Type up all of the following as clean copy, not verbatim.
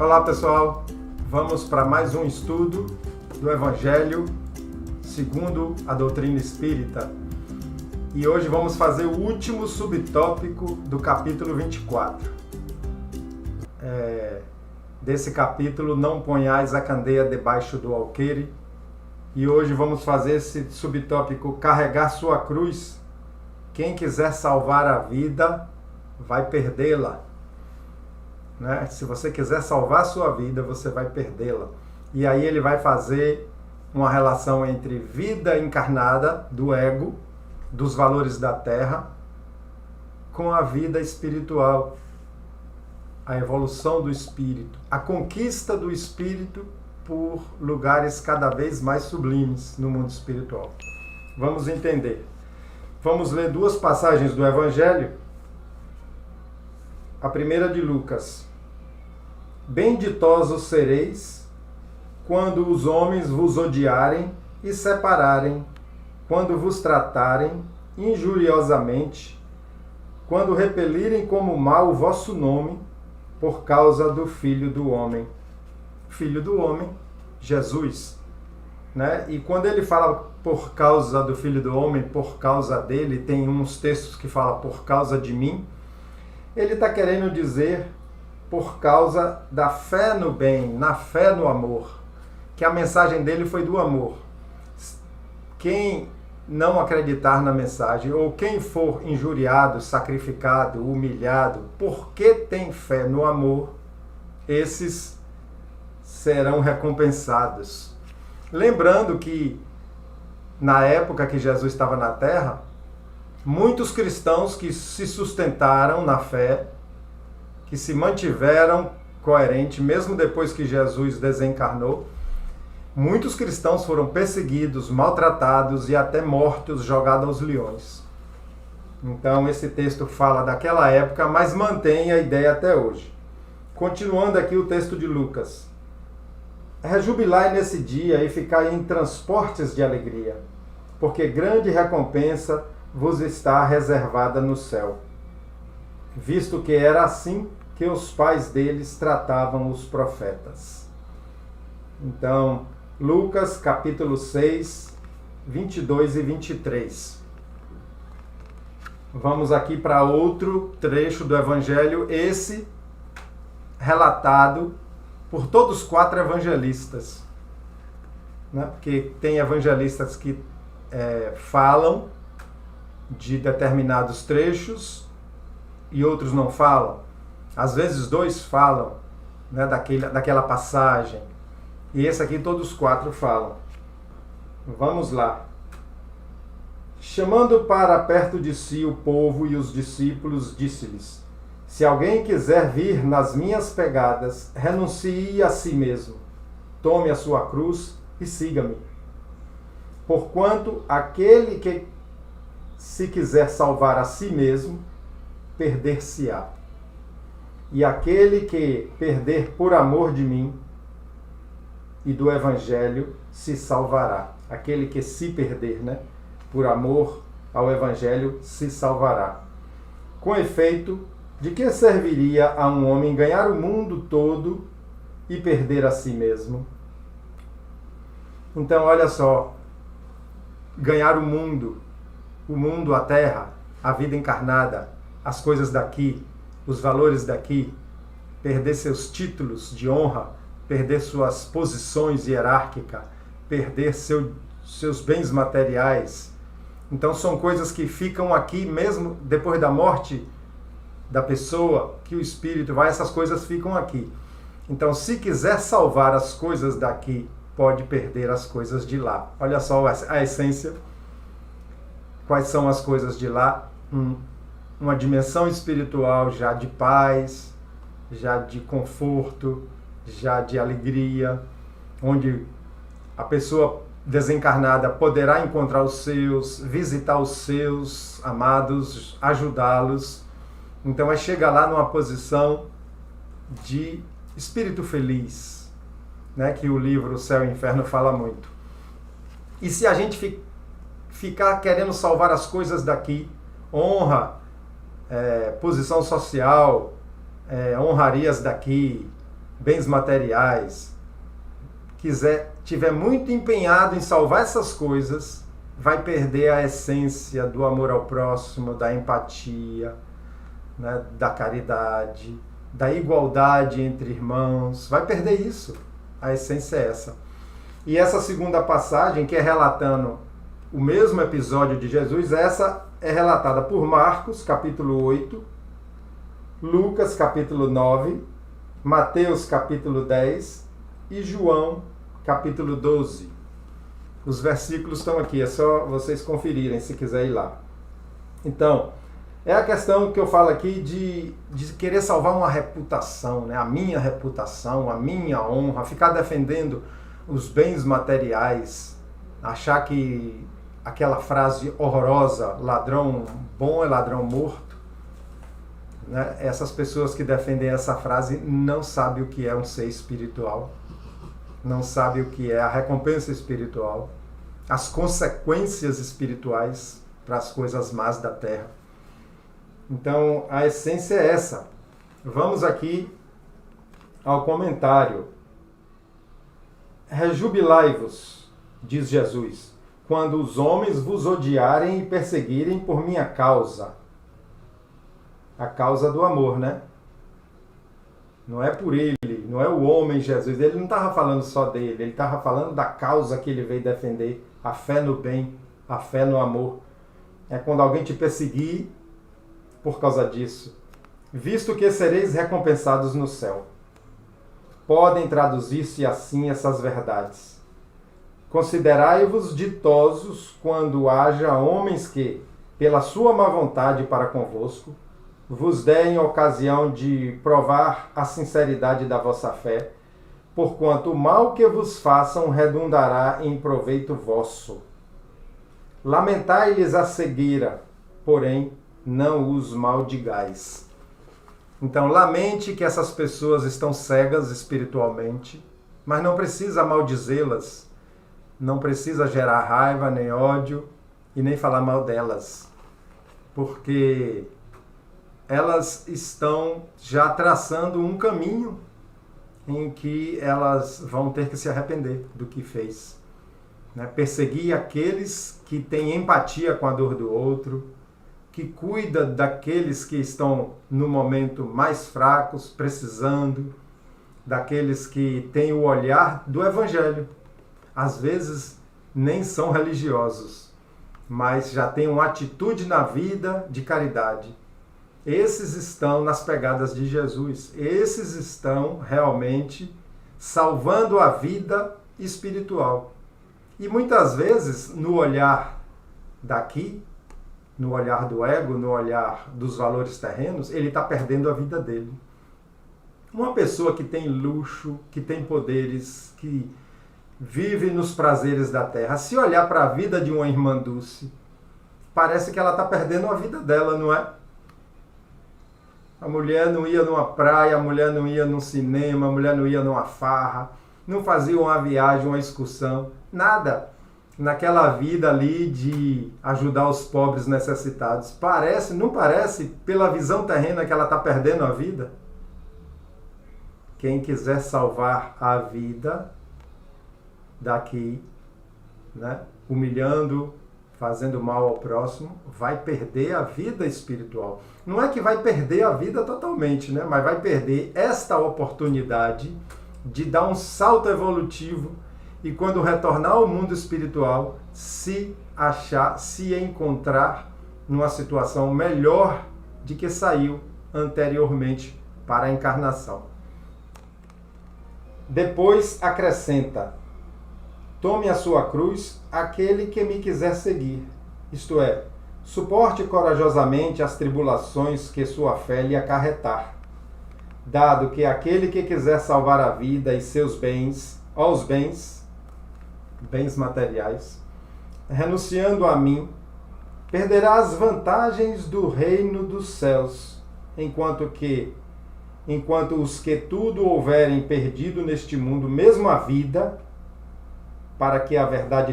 Olá pessoal, vamos para mais um estudo do Evangelho segundo a doutrina espírita. E hoje vamos fazer o último subtópico do capítulo 24. Desse capítulo, não ponhais a candeia debaixo do alqueire. E hoje vamos fazer esse subtópico, carregar sua cruz. Quem quiser salvar a vida, vai perdê-la. Né? Se você quiser salvar a sua vida, você vai perdê-la. E aí ele vai fazer uma relação entre vida encarnada, do ego, dos valores da terra, com a vida espiritual, a evolução do espírito, a conquista do espírito por lugares cada vez mais sublimes no mundo espiritual. Vamos entender. Vamos ler duas passagens do Evangelho. A primeira de Lucas. Benditosos sereis quando os homens vos odiarem e separarem, quando vos tratarem injuriosamente, quando repelirem como mal o vosso nome, por causa do Filho do Homem. Filho do Homem, Jesus. Né? E quando ele fala por causa do Filho do Homem, por causa dele, tem uns textos que falam por causa de mim, ele está querendo dizer por causa da fé no bem, na fé no amor, que a mensagem dele foi do amor. Quem não acreditar na mensagem, ou quem for injuriado, sacrificado, humilhado, porque tem fé no amor, esses serão recompensados. Lembrando que na época que Jesus estava na Terra, muitos cristãos que se sustentaram na fé, que se mantiveram coerentes, mesmo depois que Jesus desencarnou, muitos cristãos foram perseguidos, maltratados e até mortos, jogados aos leões. Então esse texto fala daquela época, mas mantém a ideia até hoje. Continuando aqui o texto de Lucas. Rejubilai nesse dia e ficai em transportes de alegria, porque grande recompensa vos está reservada no céu, visto que era assim que os pais deles tratavam os profetas. Então, Lucas capítulo 6, 22 e 23. Vamos aqui para outro trecho do Evangelho, esse relatado por todos os 4 evangelistas. Né? Porque tem evangelistas que falam de determinados trechos e outros não falam. Às vezes 2 falam, né, daquela passagem. E esse aqui todos os 4 falam. Vamos lá. Chamando para perto de si o povo e os discípulos, disse-lhes: se alguém quiser vir nas minhas pegadas, renuncie a si mesmo, tome a sua cruz e siga-me. Porquanto aquele que se quiser salvar a si mesmo, perder-se-á. E aquele que perder por amor de mim e do Evangelho se salvará. Aquele que se perder, né, por amor ao Evangelho se salvará. Com efeito, de que serviria a um homem ganhar o mundo todo e perder a si mesmo? Então, olha só, ganhar o mundo, a terra, a vida encarnada, as coisas daqui, os valores daqui, perder seus títulos de honra, perder suas posições hierárquicas, perder seus bens materiais. Então são coisas que ficam aqui mesmo depois da morte da pessoa, que o espírito vai, essas coisas ficam aqui. Então, se quiser salvar as coisas daqui, pode perder as coisas de lá. Olha só a essência. Quais são as coisas de lá? Uma dimensão espiritual já de paz, já de conforto, já de alegria, onde a pessoa desencarnada poderá encontrar os seus, visitar os seus amados, ajudá-los. Então é chegar lá numa posição de espírito feliz, né, que o livro O Céu e o Inferno fala muito. E se a gente ficar querendo salvar as coisas daqui, honra, posição social, honrarias daqui, bens materiais, tiver muito empenhado em salvar essas coisas, vai perder a essência do amor ao próximo, da empatia, né, da caridade, da igualdade entre irmãos. Vai perder isso. A essência é essa. E essa segunda passagem, que é relatando o mesmo episódio de Jesus, essa é relatada por Marcos, capítulo 8, Lucas, capítulo 9, Mateus, capítulo 10 e João, capítulo 12. Os versículos estão aqui, é só vocês conferirem se quiser ir lá. Então, é a questão que eu falo aqui de querer salvar uma reputação, né? A minha reputação, a minha honra, ficar defendendo os bens materiais, achar que aquela frase horrorosa, ladrão bom é ladrão morto, né? Essas pessoas que defendem essa frase não sabem o que é um ser espiritual, não sabem o que é a recompensa espiritual, as consequências espirituais para as coisas más da terra. Então, a essência é essa. Vamos aqui ao comentário. Rejubilai-vos, diz Jesus, quando os homens vos odiarem e perseguirem por minha causa. A causa do amor, né? Não é por ele, não é o homem Jesus. Ele não estava falando só dele, ele estava falando da causa que ele veio defender, a fé no bem, a fé no amor. É quando alguém te perseguir por causa disso, visto que sereis recompensados no céu. Podem traduzir-se assim essas verdades. Considerai-vos ditosos quando haja homens que, pela sua má vontade para convosco, vos deem ocasião de provar a sinceridade da vossa fé, porquanto o mal que vos façam redundará em proveito vosso. Lamentai-lhes a cegueira, porém não os maldigais. Então, lamente que essas pessoas estão cegas espiritualmente, mas não precisa maldizê-las, não precisa gerar raiva nem ódio e nem falar mal delas, porque elas estão já traçando um caminho em que elas vão ter que se arrepender do que fez, né? Perseguir aqueles que têm empatia com a dor do outro, que cuida daqueles que estão no momento mais fracos, precisando, daqueles que têm o olhar do Evangelho. Às vezes nem são religiosos, mas já têm uma atitude na vida de caridade. Esses estão nas pegadas de Jesus. Esses estão realmente salvando a vida espiritual. E muitas vezes, no olhar daqui, no olhar do ego, no olhar dos valores terrenos, ele está perdendo a vida dele. Uma pessoa que tem luxo, que tem poderes, que vive nos prazeres da terra, se olhar para a vida de uma irmã Dulce, parece que ela está perdendo a vida dela, não é? A mulher não ia numa praia, a mulher não ia num cinema, a mulher não ia numa farra, não fazia uma viagem, uma excursão, nada. Naquela vida ali de ajudar os pobres necessitados. Parece, não parece, pela visão terrena, que ela está perdendo a vida? Quem quiser salvar a vida daqui, né, humilhando, fazendo mal ao próximo, vai perder a vida espiritual. Não é que vai perder a vida totalmente, né, mas vai perder esta oportunidade de dar um salto evolutivo e, quando retornar ao mundo espiritual, se achar, se encontrar numa situação melhor de que saiu anteriormente para a encarnação. Depois acrescenta: tome a sua cruz aquele que me quiser seguir, isto é, suporte corajosamente as tribulações que sua fé lhe acarretar, dado que aquele que quiser salvar a vida e seus bens, aos bens materiais, renunciando a mim, perderá as vantagens do reino dos céus, enquanto os que tudo houverem perdido neste mundo, mesmo a vida, para que a verdade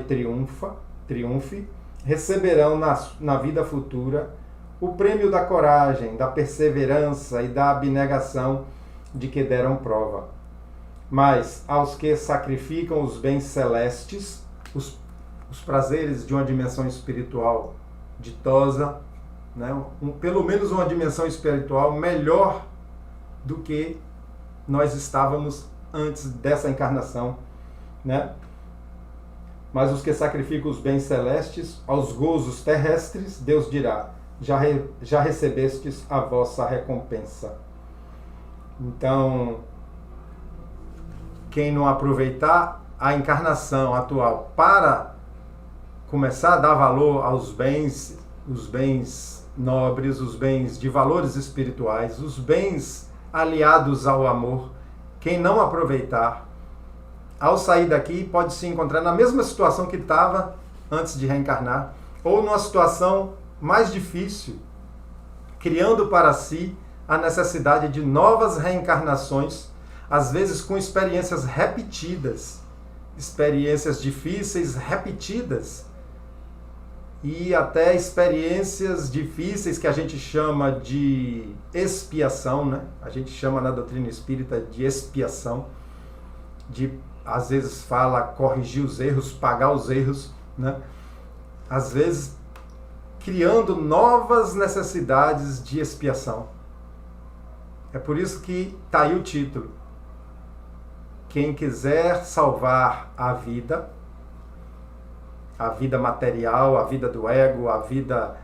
triunfe, receberão na vida futura o prêmio da coragem, da perseverança e da abnegação de que deram prova. Mas aos que sacrificam os bens celestes, os prazeres de uma dimensão espiritual ditosa, né? Pelo menos uma dimensão espiritual melhor do que nós estávamos antes dessa encarnação, né? Mas os que sacrificam os bens celestes aos gozos terrestres, Deus dirá: já recebestes a vossa recompensa. Então, quem não aproveitar a encarnação atual para começar a dar valor aos bens, os bens nobres, os bens de valores espirituais, os bens aliados ao amor, quem não aproveitar, ao sair daqui pode se encontrar na mesma situação que estava antes de reencarnar, ou numa situação mais difícil, criando para si a necessidade de novas reencarnações, às vezes com experiências repetidas, experiências difíceis repetidas, e até experiências difíceis que a gente chama de expiação, né? A gente chama na doutrina espírita de expiação, de às vezes fala corrigir os erros, pagar os erros, né? Às vezes criando novas necessidades de expiação. É por isso que está aí o título. Quem quiser salvar a vida material, a vida do ego, a vida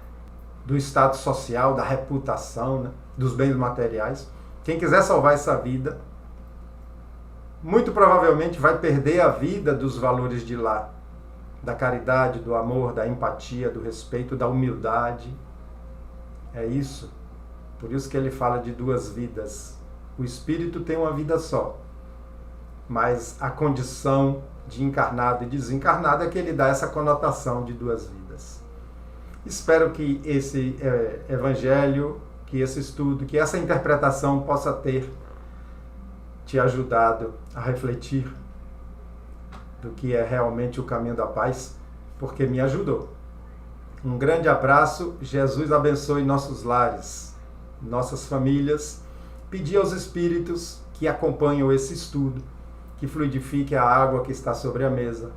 do status social, da reputação, né? Dos bens materiais. Quem quiser salvar essa vida, muito provavelmente vai perder a vida dos valores de lá, da caridade, do amor, da empatia, do respeito, da humildade. É isso. Por isso que ele fala de duas vidas. O espírito tem uma vida só, mas a condição de encarnado e desencarnado é que ele dá essa conotação de duas vidas. Espero que esse evangelho, que esse estudo, que essa interpretação possa ter te ajudado a refletir do que é realmente o caminho da paz, porque me ajudou. Um grande abraço, Jesus abençoe nossos lares, nossas famílias. Pedir aos espíritos que acompanham esse estudo, que fluidifique a água que está sobre a mesa,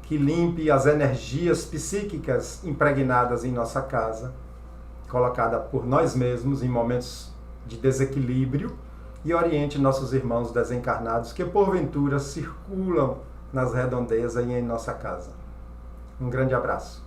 que limpe as energias psíquicas impregnadas em nossa casa, colocada por nós mesmos em momentos de desequilíbrio, e oriente nossos irmãos desencarnados que porventura circulam nas redondezas e em nossa casa. Um grande abraço.